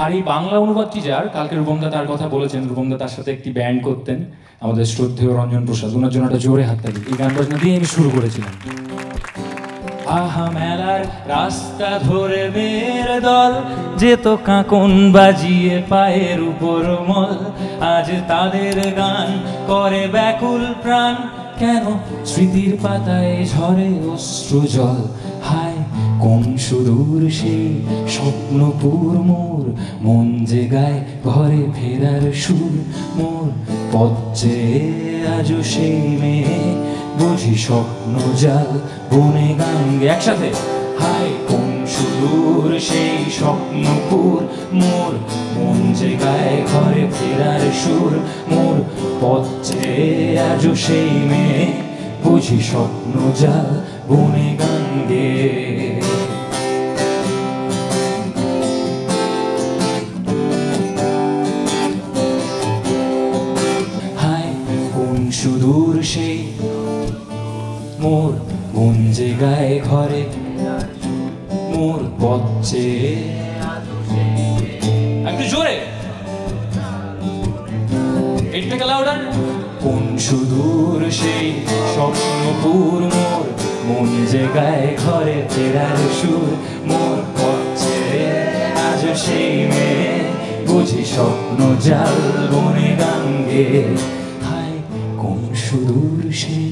আর এই বাংলা অনুবাদটি যার, কালকে রূপমদা তার কথা বলেছেন, রূপমদা তার সাথে একটি ব্যান্ড করতেন, আমাদের শ্রদ্ধেয় রঞ্জন প্রসাদ, ওনার জন্য একটা জোরে হাততালি। এই গান বাজনা দিয়ে আমি শুরু করেছিলাম। আহা মেলার রাস্তা ধরে মেয়ের দল যেত কাঁকন বাজিয়ে পায়ের উপর মল, আজ তাদের গান করে ব্যাকুল প্রাণ, কেন স্মৃতির পাতায় ঝরে অশ্রু জল। হায় কোন সুদূর সেই স্বপ্নপুর মোর, মন যে গায় ঘরে ফেরার সুর। মোর পথে আজও সেই মেয়ে, বুঝি স্বপ্ন জাল বনে গান গে একসাথে। হায় কোন সুদূর সেই স্বপ্নপুর মোর, মন যে গায় ঘরে ফেরার সুর। মোর পথে আজও সেই মেয়ে, বুঝি স্বপ্ন জাল বনে গান গে। হায় কোন সুদূর সেই মোর, মন যে গায়ে ঘরে মোর পথে। একটু জোরে, কোন সুদূর সেই স্বপ্নপুর মোর, মন যে গায়ে ঘরে ফেরার সুর। মোর পথে আজ সেই মেয়ে, বুঝি স্বপ্ন জাল বনে গান গে। হায় কোন সুদূর সেই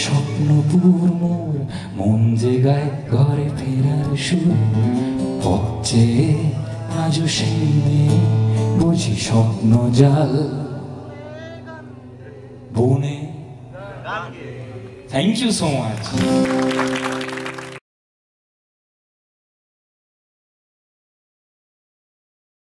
স্বপ্নপুর মোর, মন যে গায়ে ঘরে ফেরার সুর। পথে আজ সেই মেয়ে, বুঝি স্বপ্ন জাল বনে। Thank you so much.